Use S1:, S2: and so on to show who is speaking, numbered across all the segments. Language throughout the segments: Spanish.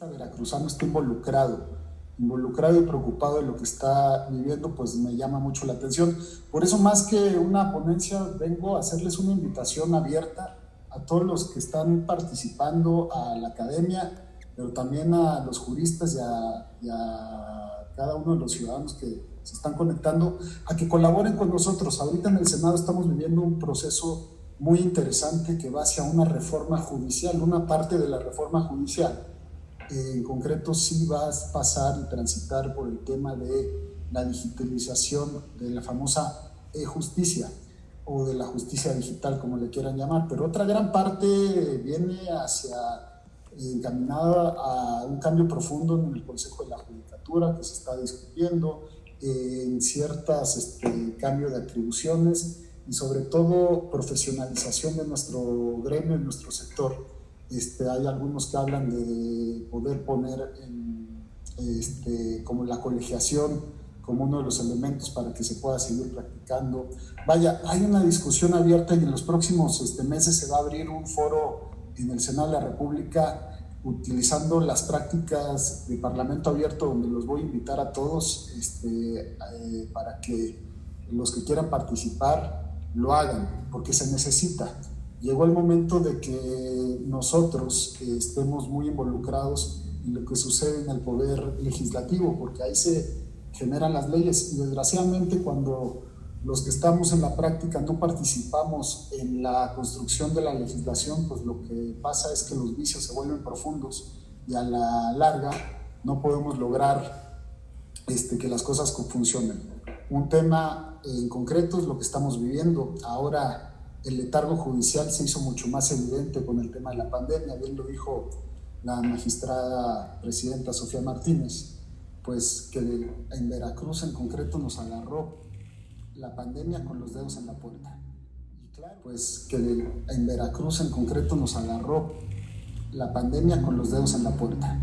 S1: veracruzano está involucrado y preocupado en lo que está viviendo, pues me llama mucho la atención. Por eso, más que una ponencia, vengo a hacerles una invitación abierta a todos los que están participando, a la academia, pero también a los juristas y a cada uno de los ciudadanos que se están conectando, a que colaboren con nosotros. Ahorita en el Senado estamos viviendo un proceso muy interesante que va hacia una reforma judicial, una parte de la reforma judicial. En concreto, sí va a pasar y transitar por el tema de la digitalización de la famosa e-justicia o de la justicia digital, como le quieran llamar, pero otra gran parte viene encaminada a un cambio profundo en el Consejo de la Judicatura que se está discutiendo, en ciertas cambio de atribuciones y sobre todo profesionalización de nuestro gremio, de nuestro sector. Hay algunos que hablan de poder poner como la colegiación como uno de los elementos para que se pueda seguir practicando. Vaya, hay una discusión abierta y en los próximos meses se va a abrir un foro en el Senado de la República utilizando las prácticas de Parlamento Abierto, donde los voy a invitar a todos para que los que quieran participar lo hagan, porque se necesita. Llegó el momento de que nosotros estemos muy involucrados en lo que sucede en el poder legislativo, porque ahí se generan las leyes y desgraciadamente cuando los que estamos en la práctica no participamos en la construcción de la legislación, pues lo que pasa es que los vicios se vuelven profundos y a la larga no podemos lograr que las cosas funcionen. Un tema en concreto es lo que estamos viviendo. Ahora el letargo judicial se hizo mucho más evidente con el tema de la pandemia, bien lo dijo la magistrada presidenta Sofía Martínez, pues que en Veracruz en concreto nos agarró la pandemia con los dedos en la puerta. Y claro, pues que en Veracruz en concreto nos agarró la pandemia con los dedos en la puerta.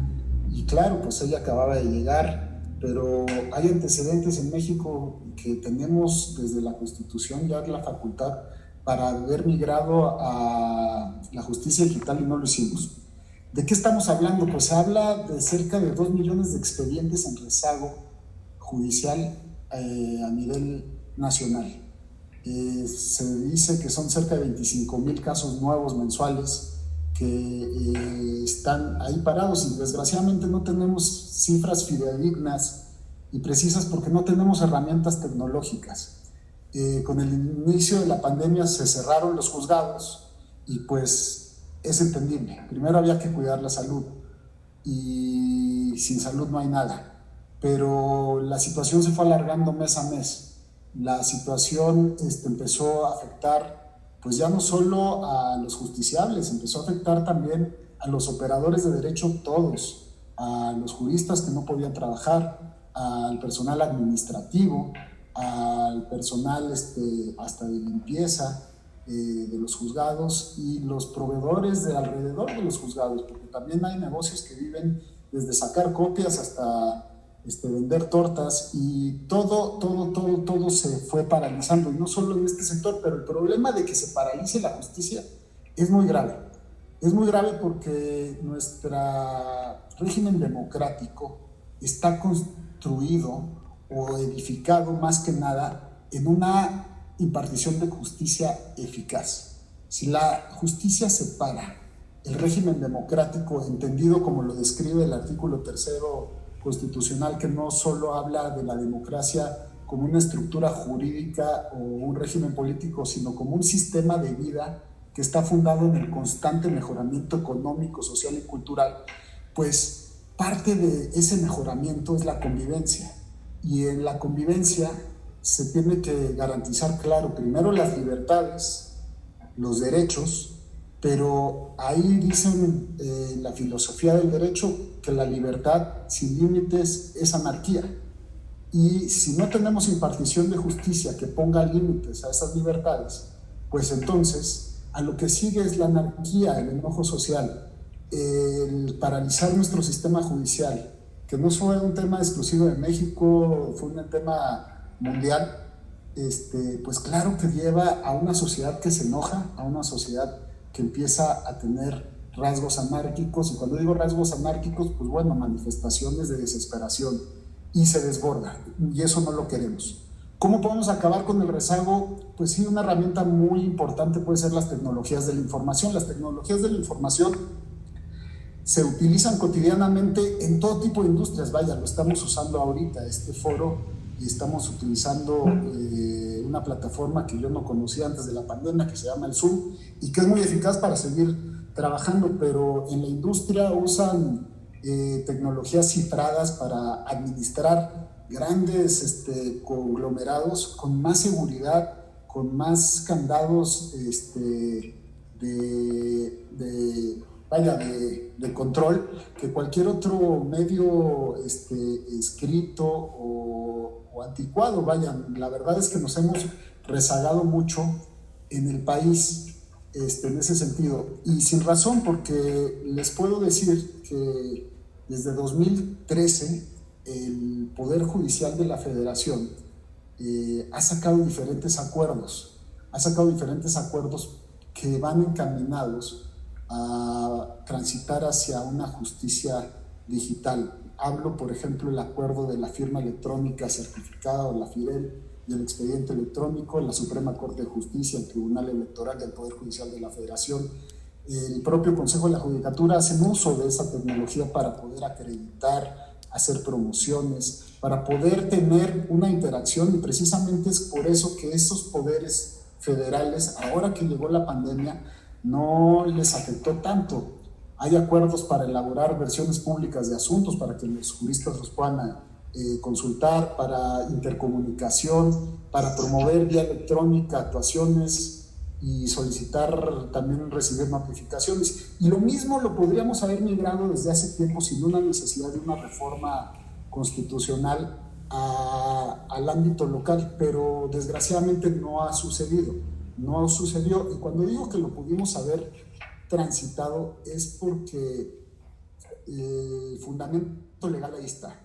S1: Y claro, pues ella acababa de llegar, pero hay antecedentes en México que tenemos desde la Constitución ya la facultad para haber migrado a la justicia digital y no lo hicimos. ¿De qué estamos hablando? Pues se habla de cerca de 2 millones de expedientes en rezago judicial a nivel nacional. Se dice que son cerca de 25,000 casos nuevos mensuales que están ahí parados y desgraciadamente no tenemos cifras fidedignas y precisas porque no tenemos herramientas tecnológicas. Con el inicio de la pandemia se cerraron los juzgados y pues es entendible. Primero había que cuidar la salud y sin salud no hay nada, pero la situación se fue alargando mes a mes. La situación empezó a afectar pues ya no solo a los justiciables, empezó a afectar también a los operadores de derecho todos, a los juristas que no podían trabajar, al personal administrativo, al personal hasta de limpieza de los juzgados y los proveedores de alrededor de los juzgados, porque también hay negocios que viven desde sacar copias hasta vender tortas y todo se fue paralizando, y no solo en este sector, pero el problema de que se paralice la justicia es muy grave. Es muy grave porque nuestro régimen democrático está construido o edificado más que nada en una impartición de justicia eficaz. Si la justicia se para, el régimen democrático, entendido como lo describe el artículo 3 constitucional, que no solo habla de la democracia como una estructura jurídica o un régimen político, sino como un sistema de vida que está fundado en el constante mejoramiento económico, social y cultural, pues parte de ese mejoramiento es la convivencia. Y en la convivencia se tiene que garantizar, claro, primero las libertades, los derechos, pero ahí dicen la filosofía del derecho que la libertad sin límites es anarquía. Y si no tenemos impartición de justicia que ponga límites a esas libertades, pues entonces a lo que sigue es la anarquía, el enojo social, el paralizar nuestro sistema judicial, que no fue un tema exclusivo de México, fue un tema mundial. Pues claro que lleva a una sociedad que se enoja, a una sociedad que empieza a tener rasgos anárquicos, y cuando digo rasgos anárquicos, pues bueno, manifestaciones de desesperación, y se desborda, y eso no lo queremos. ¿Cómo podemos acabar con el rezago? Pues sí, una herramienta muy importante puede ser las tecnologías de la información. Las tecnologías de la información se utilizan cotidianamente en todo tipo de industrias. Vaya, lo estamos usando ahorita, este foro, y estamos utilizando una plataforma que yo no conocía antes de la pandemia, que se llama el Zoom, y que es muy eficaz para seguir trabajando, pero en la industria usan tecnologías cifradas para administrar grandes conglomerados con más seguridad, con más candados de control que cualquier otro medio escrito o anticuado. Vaya, la verdad es que nos hemos rezagado mucho en el país en ese sentido, y sin razón, porque les puedo decir que desde 2013 el Poder Judicial de la Federación ha sacado diferentes acuerdos que van encaminados a transitar hacia una justicia digital. Hablo, por ejemplo, el acuerdo de la firma electrónica certificada, o la FIREL, y el expediente electrónico. La Suprema Corte de Justicia, el Tribunal Electoral del Poder Judicial de la Federación, el propio Consejo de la Judicatura hacen uso de esa tecnología para poder acreditar, hacer promociones, para poder tener una interacción, y precisamente es por eso que estos poderes federales, ahora que llegó la pandemia, no les afectó tanto. Hay acuerdos para elaborar versiones públicas de asuntos para que los juristas los puedan consultar, para intercomunicación, para promover vía electrónica actuaciones y solicitar también recibir notificaciones. Y lo mismo lo podríamos haber migrado desde hace tiempo sin una necesidad de una reforma constitucional al ámbito local, pero desgraciadamente no sucedió. Y cuando digo que lo pudimos haber transitado es porque el fundamento legal ahí está.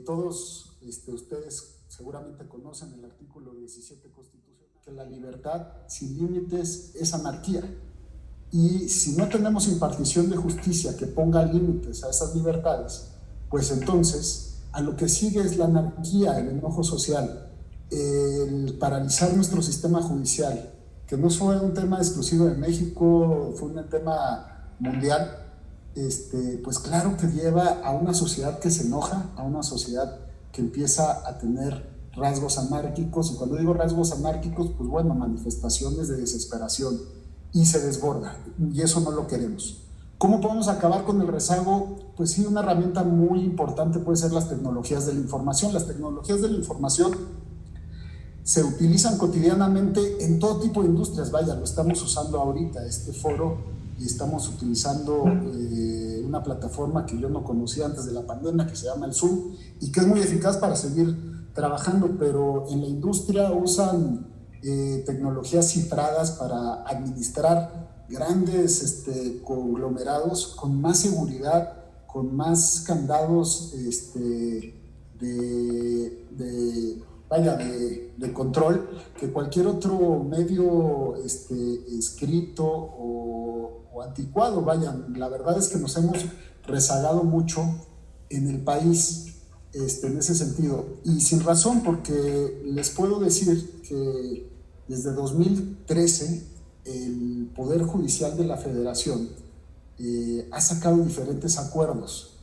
S1: Todos ustedes seguramente conocen el artículo 17 constitucional, que la libertad sin límites es anarquía. Y si no tenemos impartición de justicia que ponga límites a esas libertades, pues entonces a lo que sigue es la anarquía, el enojo social, el paralizar nuestro sistema judicial, que no fue un tema exclusivo de México, fue un tema mundial. Pues claro que lleva a una sociedad que se enoja, a una sociedad que empieza a tener rasgos anárquicos, y cuando digo rasgos anárquicos, pues bueno, manifestaciones de desesperación, y se desborda, y eso no lo queremos. ¿Cómo podemos acabar con el rezago? Pues sí, una herramienta muy importante puede ser las tecnologías de la información. Las tecnologías de la información se utilizan cotidianamente en todo tipo de industrias. Vaya, lo estamos usando ahorita, este foro, y estamos utilizando una plataforma que yo no conocía antes de la pandemia, que se llama el Zoom, y que es muy eficaz para seguir trabajando, pero en la industria usan tecnologías cifradas para administrar grandes conglomerados con más seguridad, con más candados de control que cualquier otro medio escrito o anticuado. Vaya, la verdad es que nos hemos rezagado mucho en el país en ese sentido, y sin razón, porque les puedo decir que desde 2013 el Poder Judicial de la Federación ha sacado diferentes acuerdos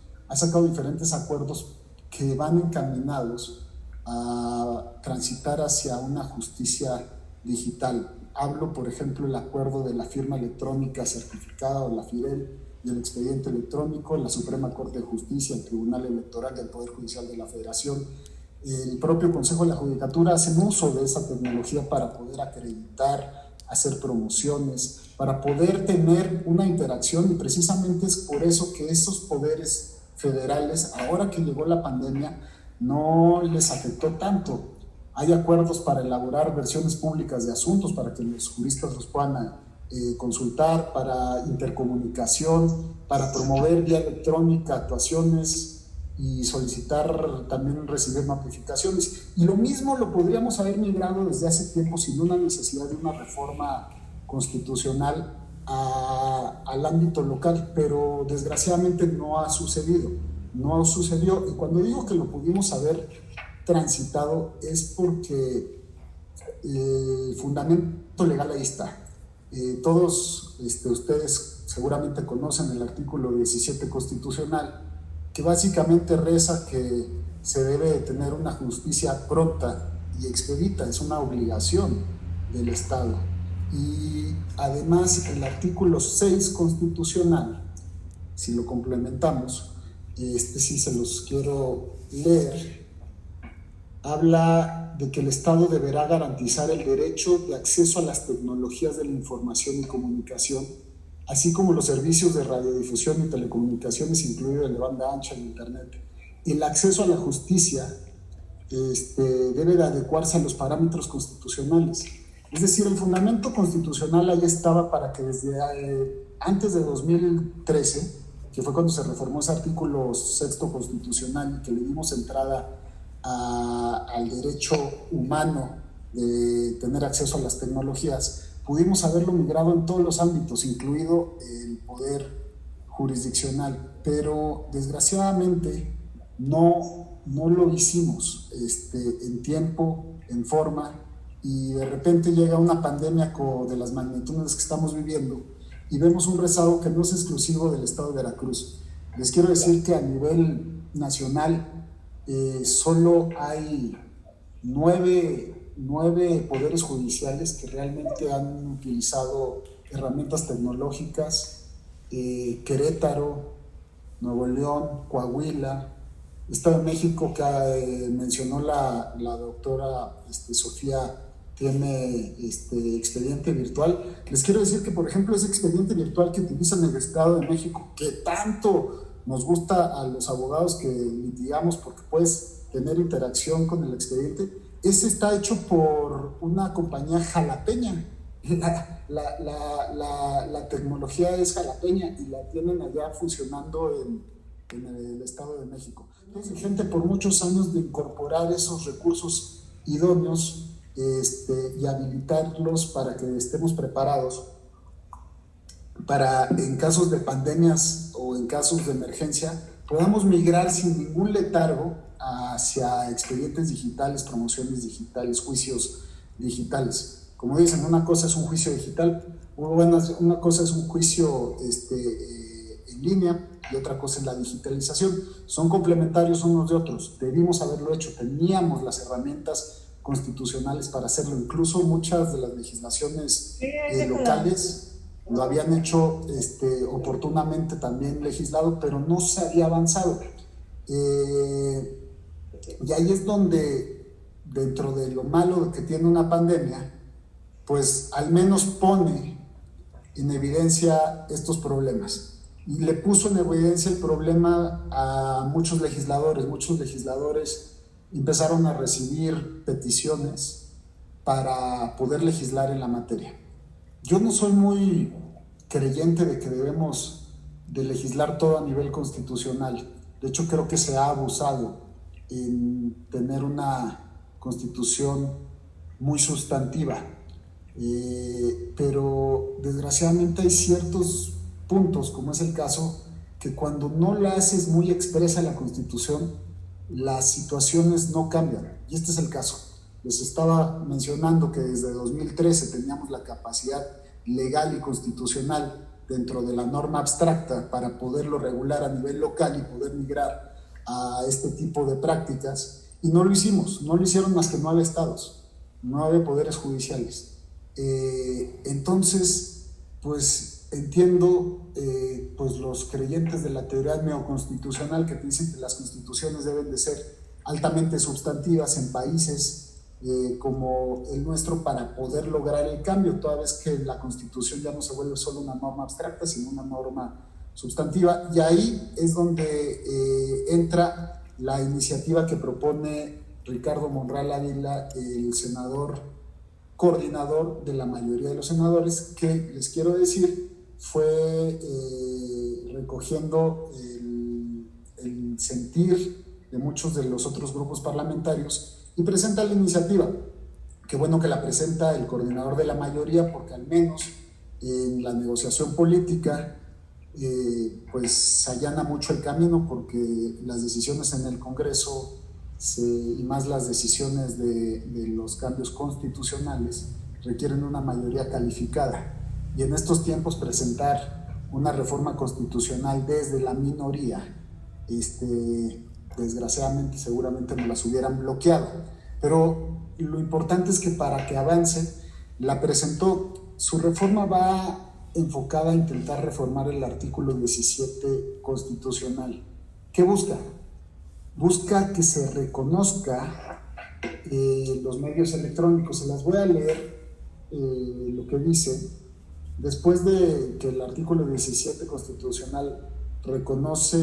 S1: que van encaminados a transitar hacia una justicia digital. Hablo, por ejemplo, el acuerdo de la firma electrónica certificada, o la FIREL, y el expediente electrónico. La Suprema Corte de Justicia, el Tribunal Electoral del Poder Judicial de la Federación, el propio Consejo de la Judicatura hacen uso de esa tecnología para poder acreditar, hacer promociones, para poder tener una interacción, y precisamente es por eso que estos poderes federales, ahora que llegó la pandemia, no les afectó tanto. Hay acuerdos para elaborar versiones públicas de asuntos para que los juristas los puedan consultar, para intercomunicación, para promover vía electrónica actuaciones y solicitar también recibir notificaciones. Y lo mismo lo podríamos haber migrado desde hace tiempo sin una necesidad de una reforma constitucional al ámbito local, pero desgraciadamente no sucedió. Y cuando digo que lo pudimos haber transitado es porque el fundamento legal ahí está. Todos ustedes seguramente conocen el artículo 17 constitucional, que básicamente reza que se debe tener una justicia pronta y expedita, es una obligación del Estado. Y además el artículo 6 constitucional, si lo complementamos, sí se los quiero leer, habla de que el Estado deberá garantizar el derecho de acceso a las tecnologías de la información y comunicación, así como los servicios de radiodifusión y telecomunicaciones, incluido el de banda ancha en Internet. El acceso a la justicia debe de adecuarse a los parámetros constitucionales. Es decir, el fundamento constitucional ahí estaba para que desde antes de 2013, que fue cuando se reformó ese artículo 6 constitucional y que le dimos entrada al derecho humano de tener acceso a las tecnologías, pudimos haberlo migrado en todos los ámbitos, incluido el poder jurisdiccional, pero desgraciadamente no lo hicimos en tiempo, en forma, y de repente llega una pandemia de las magnitudes que estamos viviendo y vemos un rezago que no es exclusivo del estado de Veracruz. Les quiero decir que a nivel nacional solo hay nueve poderes judiciales que realmente han utilizado herramientas tecnológicas: Querétaro, Nuevo León, Coahuila, Estado de México, que mencionó la doctora Sofía, tiene expediente virtual. Les quiero decir que, por ejemplo, ese expediente virtual que utilizan en el Estado de México, que tanto nos gusta a los abogados que litigamos porque puedes tener interacción con el expediente, ese está hecho por una compañía jalapeña. La tecnología es jalapeña y la tienen allá funcionando en el Estado de México. Entonces, gente por muchos años de incorporar esos recursos idóneos y habilitarlos para que estemos preparados para, en casos de pandemias o en casos de emergencia, podamos migrar sin ningún letargo hacia expedientes digitales, promociones digitales, juicios digitales. Como dicen, una cosa es un juicio digital, una cosa es un juicio en línea y otra cosa es la digitalización. Son complementarios unos de otros. Debimos haberlo hecho, teníamos las herramientas constitucionales para hacerlo. Incluso muchas de las legislaciones locales lo habían hecho oportunamente también legislado, pero no se había avanzado. Y ahí es donde, dentro de lo malo que tiene una pandemia, pues al menos pone en evidencia estos problemas. Y le puso en evidencia el problema a muchos legisladores. Muchos legisladores empezaron a recibir peticiones para poder legislar en la materia. Yo no soy muy creyente de que debemos de legislar todo a nivel constitucional. De hecho, creo que se ha abusado en tener una constitución muy sustantiva. Pero desgraciadamente hay ciertos puntos, como es el caso, que cuando no la haces muy expresa la Constitución, las situaciones no cambian. Y este es el caso. Les estaba mencionando que desde 2013 teníamos la capacidad legal y constitucional dentro de la norma abstracta para poderlo regular a nivel local y poder migrar a este tipo de prácticas, y no lo hicimos. No lo hicieron más que 9 estados, 9 poderes judiciales. Entonces, pues entiendo pues los creyentes de la teoría neoconstitucional que dicen que las constituciones deben de ser altamente sustantivas en países como el nuestro para poder lograr el cambio, toda vez que la Constitución ya no se vuelve solo una norma abstracta, sino una norma sustantiva. Y ahí es donde entra la iniciativa que propone Ricardo Monreal Ávila, el senador coordinador de la mayoría de los senadores, que les quiero decir fue recogiendo el sentir de muchos de los otros grupos parlamentarios y presenta la iniciativa. Qué bueno que la presenta el coordinador de la mayoría, porque al menos en la negociación política, pues se allana mucho el camino porque las decisiones en el Congreso y más las decisiones de los cambios constitucionales requieren una mayoría calificada. Y en estos tiempos presentar una reforma constitucional desde la minoría, desgraciadamente seguramente nos las hubieran bloqueado. Pero lo importante es que para que avance, la presentó. Su reforma va enfocada a intentar reformar el artículo 17 constitucional. ¿Qué busca? Busca que se reconozca los medios electrónicos. Se las voy a leer lo que dice. Después de que el artículo 17 constitucional reconoce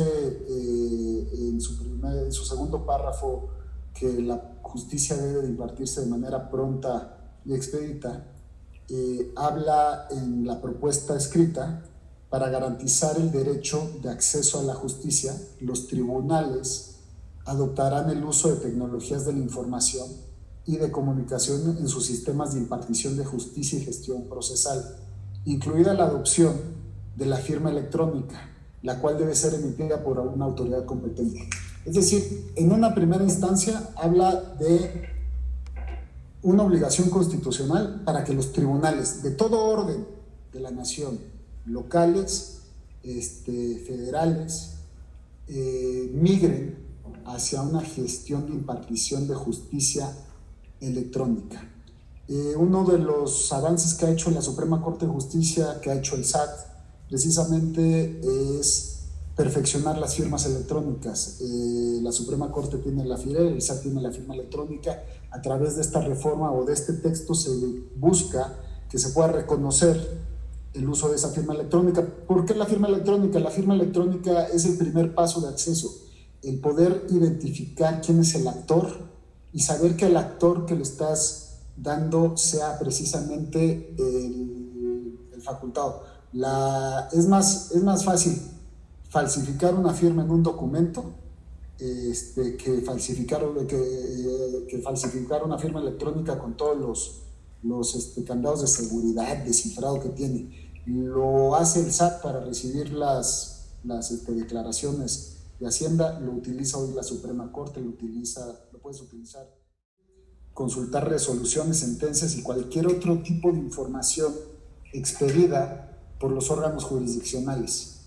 S1: en su segundo párrafo que la justicia debe de impartirse de manera pronta y expedita, habla en la propuesta escrita: para garantizar el derecho de acceso a la justicia, los tribunales adoptarán el uso de tecnologías de la información y de comunicación en sus sistemas de impartición de justicia y gestión procesal, incluida la adopción de la firma electrónica, la cual debe ser emitida por una autoridad competente. Es decir, en una primera instancia habla de una obligación constitucional para que los tribunales de todo orden de la nación, locales, federales, migren hacia una gestión de impartición de justicia electrónica. Uno de los avances que ha hecho la Suprema Corte de Justicia, que ha hecho el SAT, precisamente es perfeccionar las firmas electrónicas. La Suprema Corte tiene la FIRE, el SAT tiene la firma electrónica. A través de esta reforma o de este texto se busca que se pueda reconocer el uso de esa firma electrónica. ¿Por qué la firma electrónica? La firma electrónica es el primer paso de acceso, el poder identificar quién es el actor y saber que el actor que le estás dando sea precisamente el facultado. Es más fácil falsificar una firma en un documento que falsificar una firma electrónica con todos los candados de seguridad, de cifrado que tiene. Lo hace el SAT para recibir las declaraciones de Hacienda, lo utiliza hoy la Suprema Corte, lo puedes utilizar, consultar resoluciones, sentencias y cualquier otro tipo de información expedida por los órganos jurisdiccionales.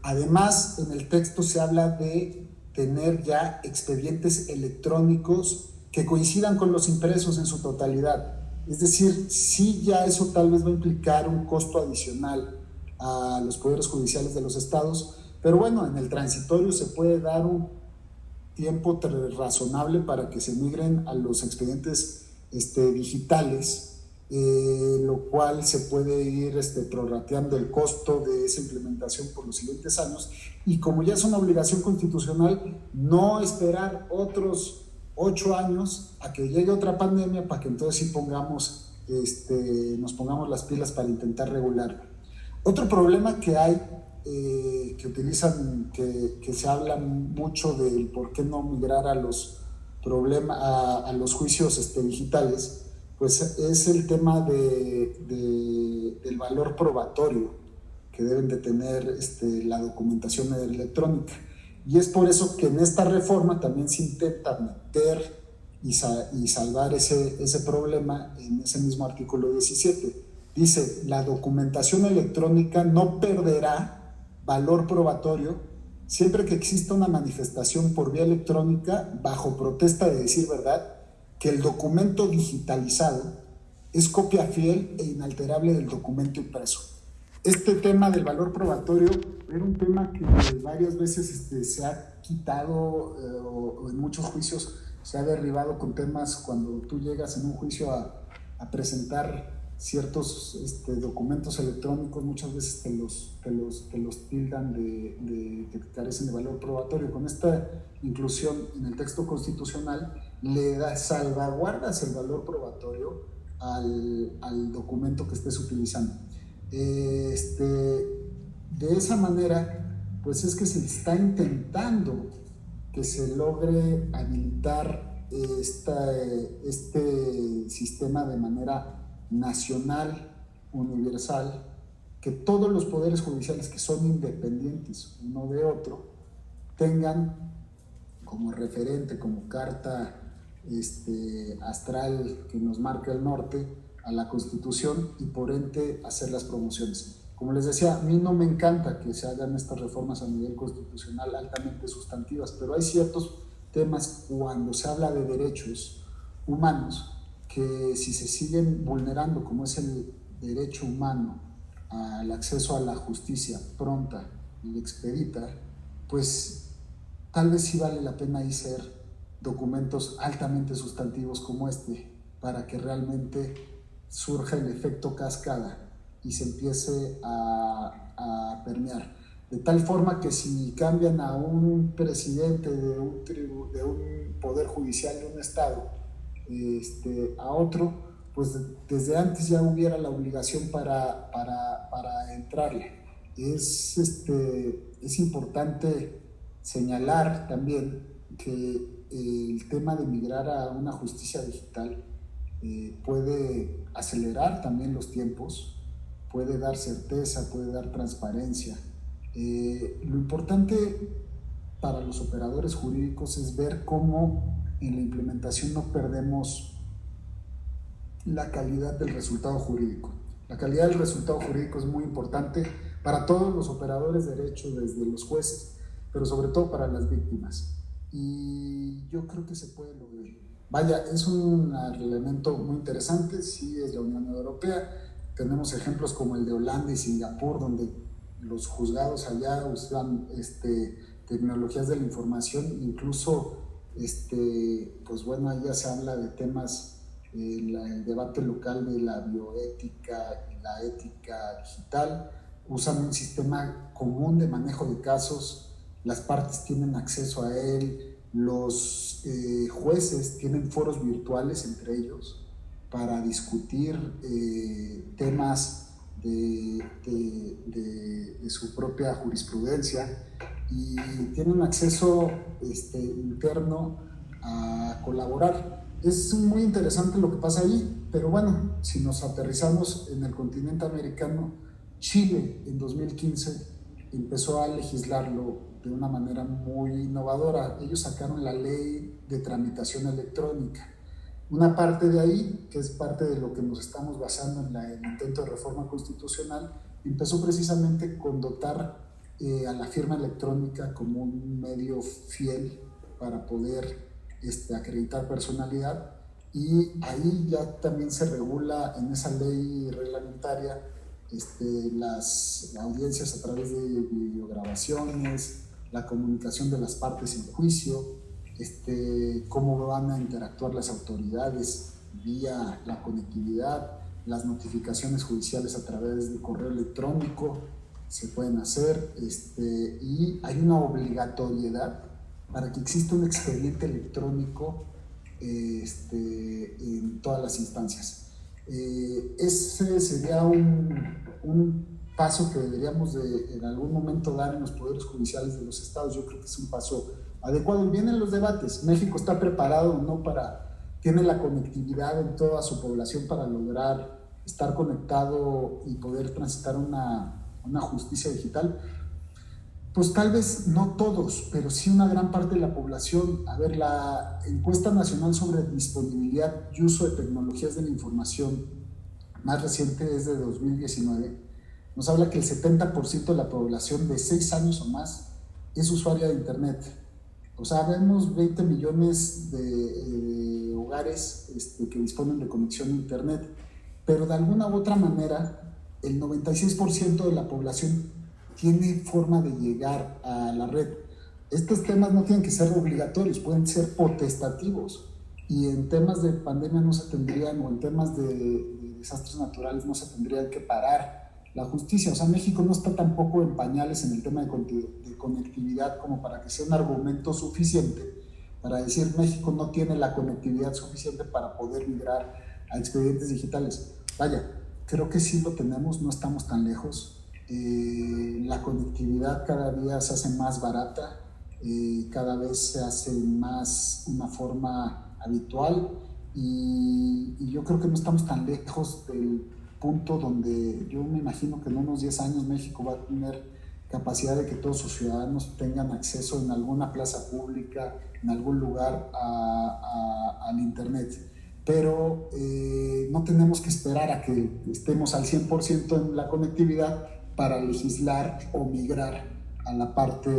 S1: Además, en el texto se habla de tener ya expedientes electrónicos que coincidan con los impresos en su totalidad. Es decir, sí, ya eso tal vez va a implicar un costo adicional a los poderes judiciales de los estados, pero bueno, en el transitorio se puede dar un tiempo razonable para que se migren a los expedientes digitales, lo cual se puede ir prorrateando el costo de esa implementación por los siguientes años, y como ya es una obligación constitucional, no esperar otros 8 años a que llegue otra pandemia para que entonces sí nos pongamos las pilas para intentar regular. Otro problema que hay, que se habla mucho del por qué no migrar a los juicios digitales, pues es el tema del valor probatorio que deben de tener la documentación electrónica. Y es por eso que en esta reforma también se intenta meter y salvar ese problema en ese mismo artículo 17. Dice: la documentación electrónica no perderá valor probatorio siempre que exista una manifestación por vía electrónica bajo protesta de decir verdad que el documento digitalizado es copia fiel e inalterable del documento impreso. Este tema del valor probatorio era un tema que varias veces se ha quitado o en muchos juicios se ha derribado con temas cuando tú llegas en un juicio a presentar ciertos documentos electrónicos. Muchas veces te los tildan de que carecen de valor probatorio. Con esta inclusión en el texto constitucional le salvaguardas el valor probatorio al documento que estés utilizando. De esa manera, pues es que se está intentando que se logre habilitar este sistema de manera nacional universal, que todos los poderes judiciales que son independientes uno de otro tengan como referente, como carta astral que nos marca el norte a la Constitución y por ende hacer las promociones. Como les decía, a mí no me encanta que se hagan estas reformas a nivel constitucional altamente sustantivas, pero hay ciertos temas cuando se habla de derechos humanos que si se siguen vulnerando, como es el derecho humano al acceso a la justicia pronta y expedita, pues tal vez sí vale la pena hacer documentos altamente sustantivos como para que realmente surja el efecto cascada y se empiece a permear. De tal forma que si cambian a un presidente de un poder judicial de un estado a otro, pues desde antes ya hubiera la obligación para entrarle. Es importante señalar también que el tema de migrar a una justicia digital puede acelerar también los tiempos, puede dar certeza, puede dar transparencia. Lo importante para los operadores jurídicos es ver cómo en la implementación no perdemos la calidad del resultado jurídico. La calidad del resultado jurídico es muy importante para todos los operadores de derecho, desde los jueces, pero sobre todo para las víctimas. Y yo creo que se puede lograr. Vaya, es un elemento muy interesante, sí es la Unión Europea. Tenemos ejemplos como el de Holanda y Singapur, donde los juzgados allá usan tecnologías de la información, incluso pues bueno, allá se habla de temas, el debate local de la bioética y la ética digital, usan un sistema común de manejo de casos, las partes tienen acceso a él, los jueces tienen foros virtuales entre ellos para discutir temas de su propia jurisprudencia y tienen acceso interno a colaborar. Es muy interesante lo que pasa ahí, pero bueno, si nos aterrizamos en el continente americano, Chile en 2015 empezó a legislarlo de una manera muy innovadora. Ellos sacaron la ley de tramitación electrónica. Una parte de ahí, que es parte de lo que nos estamos basando en el intento de reforma constitucional, empezó precisamente con dotar a la firma electrónica como un medio fiel para poder acreditar personalidad, y ahí ya también se regula en esa ley reglamentaria las audiencias a través de videograbaciones, la comunicación de las partes en juicio, cómo van a interactuar las autoridades vía la conectividad, las notificaciones judiciales a través de correo electrónico se pueden hacer, y hay una obligatoriedad para que exista un expediente electrónico en todas las instancias. Ese sería un paso que deberíamos en algún momento dar en los poderes judiciales de los estados. Yo creo que es un paso adecuado. Y vienen los debates. México está preparado, ¿no? Tiene la conectividad en toda su población para lograr estar conectado y poder transitar una justicia digital. Pues tal vez no todos, pero sí una gran parte de la población. A ver, la encuesta nacional sobre disponibilidad y uso de tecnologías de la información más reciente es de 2019. Nos habla que el 70% de la población de 6 años o más es usuaria de Internet. O sea, vemos 20 millones de hogares que disponen de conexión a Internet, pero de alguna u otra manera el 96% de la población tiene forma de llegar a la red. Estos temas no tienen que ser obligatorios, pueden ser potestativos, y en temas de pandemia no se tendrían, o en temas de desastres naturales no se tendrían que parar la justicia. O sea, México no está tampoco en pañales en el tema de conectividad como para que sea un argumento suficiente para decir México no tiene la conectividad suficiente para poder migrar a expedientes digitales. Vaya, creo que sí lo tenemos, no estamos tan lejos. La conectividad cada día se hace más barata, cada vez se hace más una forma habitual, y yo creo que no estamos tan lejos del punto donde yo me imagino que en unos 10 años México va a tener capacidad de que todos sus ciudadanos tengan acceso en alguna plaza pública, en algún lugar al Internet. Pero no tenemos que esperar a que estemos al 100% en la conectividad para legislar o migrar a la parte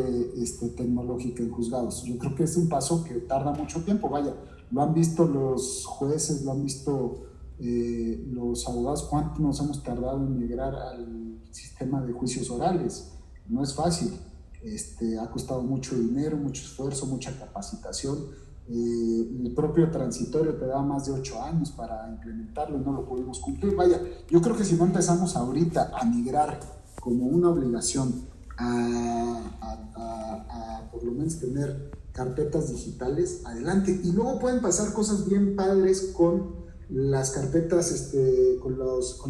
S1: tecnológica en juzgados. Yo creo que es un paso que tarda mucho tiempo. Vaya, lo han visto los jueces, lo han visto los abogados, cuánto nos hemos tardado en migrar al sistema de juicios orales. No es fácil, ha costado mucho dinero, mucho esfuerzo, mucha capacitación. El propio transitorio te da más de 8 años para implementarlo y no lo pudimos cumplir. Vaya, yo creo que si no empezamos ahorita a migrar como una obligación a por lo menos tener carpetas digitales, adelante. Y luego pueden pasar cosas bien padres con las carpetas, con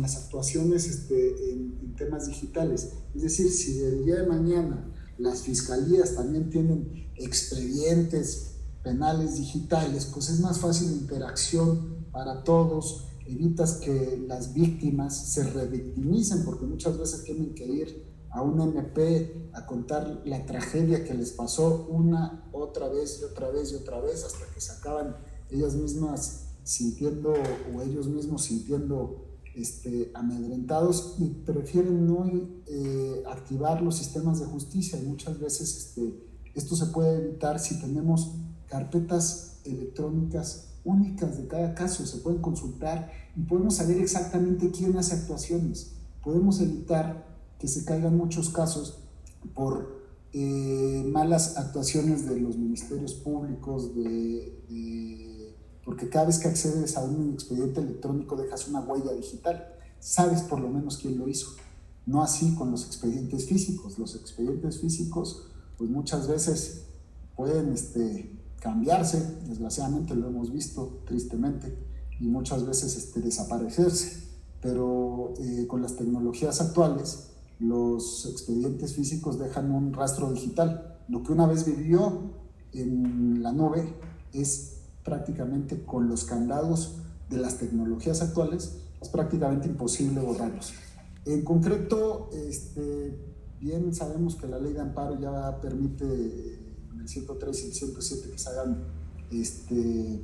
S1: las actuaciones en temas digitales. Es decir, si el día de mañana las fiscalías también tienen expedientes penales digitales, pues es más fácil la interacción para todos, evitas que las víctimas se revictimicen, porque muchas veces tienen que ir a un MP a contar la tragedia que les pasó una, otra vez y otra vez y otra vez, hasta que se acaban ellas mismas sintiendo, o ellos mismos sintiendo amedrentados, y prefieren no activar los sistemas de justicia. Y muchas veces esto se puede evitar si tenemos carpetas electrónicas únicas de cada caso. Se pueden consultar y podemos saber exactamente quién hace actuaciones. Podemos evitar que se caigan muchos casos por malas actuaciones de los ministerios públicos, porque cada vez que accedes a un expediente electrónico dejas una huella digital, sabes por lo menos quién lo hizo. No así con los expedientes físicos. Los expedientes físicos pues muchas veces pueden cambiarse, desgraciadamente lo hemos visto tristemente, y muchas veces desaparecerse, pero con las tecnologías actuales los expedientes físicos dejan un rastro digital. Lo que una vez vivió en la nube es prácticamente, con los candados de las tecnologías actuales, es prácticamente imposible borrarlos. En concreto, bien sabemos que la ley de amparo ya permite en el 103 y el 107 que se hagan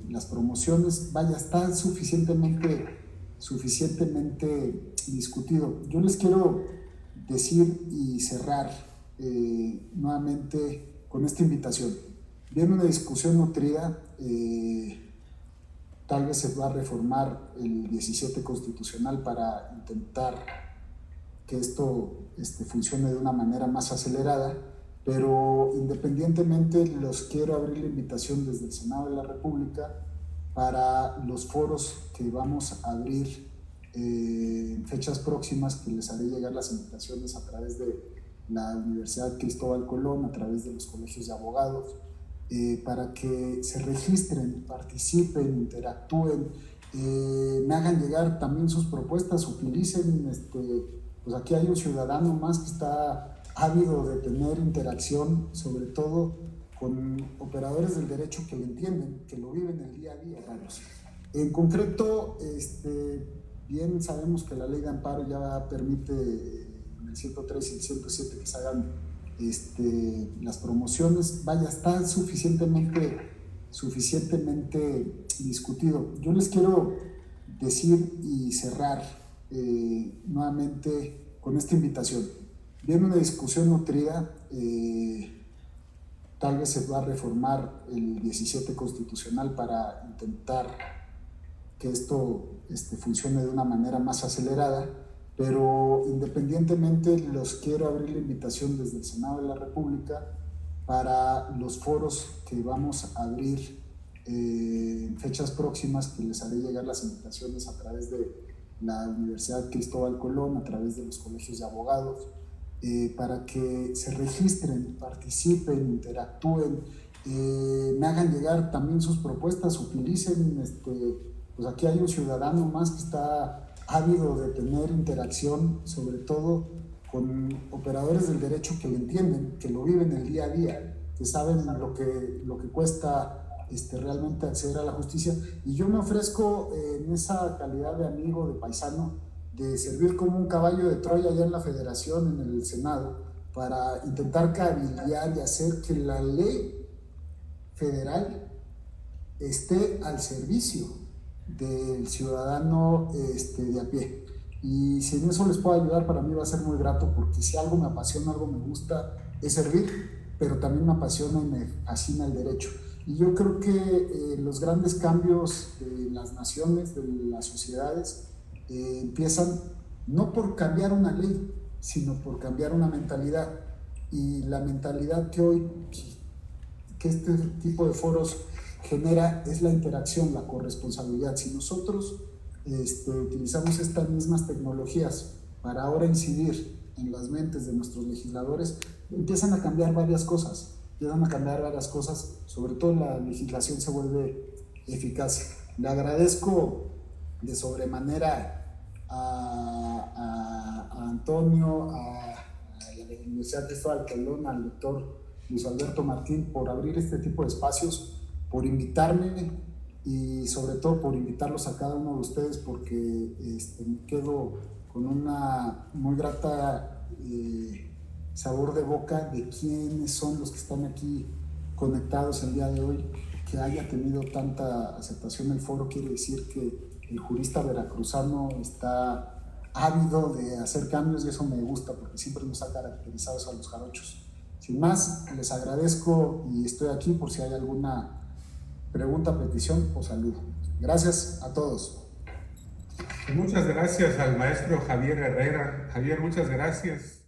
S1: las promociones. Vaya, está suficientemente discutido. Yo les quiero decir y cerrar nuevamente con esta invitación. Viene una discusión nutrida, tal vez se va a reformar el 17 constitucional para intentar que esto funcione de una manera más acelerada, pero independientemente los quiero abrir la invitación desde el Senado de la República para los foros que vamos a abrir en fechas próximas, que les haré llegar las invitaciones a través de la Universidad Cristóbal Colón, a través de los colegios de abogados, para que se registren, participen, interactúen, me hagan llegar también sus propuestas, utilicen, pues aquí hay un ciudadano más que está ávido de tener interacción, sobre todo con operadores del derecho que lo entienden, que lo viven el día a día. En concreto, bien sabemos que la ley de amparo ya permite en el 103 y el 107 que se hagan las promociones. Vaya, está suficientemente discutido. Yo les quiero decir y cerrar nuevamente con esta invitación. Viene una discusión nutrida, tal vez se va a reformar el 17 constitucional para intentar que esto funcione de una manera más acelerada, pero independientemente los quiero abrir la invitación desde el Senado de la República para los foros que vamos a abrir en fechas próximas, que les haré llegar las invitaciones a través de la Universidad Cristóbal Colón, a través de los colegios de abogados, para que se registren, participen, interactúen, me hagan llegar también sus propuestas, utilicen, pues aquí hay un ciudadano más que está ávido de tener interacción, sobre todo con operadores del derecho que lo entienden, que lo viven el día a día, que saben lo que cuesta realmente acceder a la justicia. Y yo me ofrezco en esa calidad de amigo, de paisano, de servir como un caballo de Troya allá en la Federación, en el Senado, para intentar cabildear y hacer que la ley federal esté al servicio del ciudadano de a pie. Y si en eso les puedo ayudar, para mí va a ser muy grato, porque si algo me apasiona, algo me gusta, es servir, pero también me apasiona y me fascina el derecho. Y yo creo que los grandes cambios de las naciones, de las sociedades, empiezan no por cambiar una ley, sino por cambiar una mentalidad. Y la mentalidad que hoy, que este tipo de foros genera, es la interacción, la corresponsabilidad. Si nosotros utilizamos estas mismas tecnologías para ahora incidir en las mentes de nuestros legisladores, empiezan a cambiar varias cosas, sobre todo la legislación se vuelve eficaz. Le agradezco de sobremanera a Antonio, a la Universidad Cristóbal Colón, al doctor Luis Alberto Martín, por abrir este tipo de espacios, por invitarme y sobre todo por invitarlos a cada uno de ustedes, porque me quedo con una muy grata sabor de boca de quiénes son los que están aquí conectados el día de hoy. Que haya tenido tanta aceptación el foro quiere decir que el jurista veracruzano está ávido de hacer cambios, y eso me gusta, porque siempre nos ha caracterizado a los jarochos. Sin más, les agradezco y estoy aquí por si hay alguna pregunta, petición o saludo. Gracias a todos.
S2: Muchas gracias al maestro Javier Herrera. Javier, muchas gracias.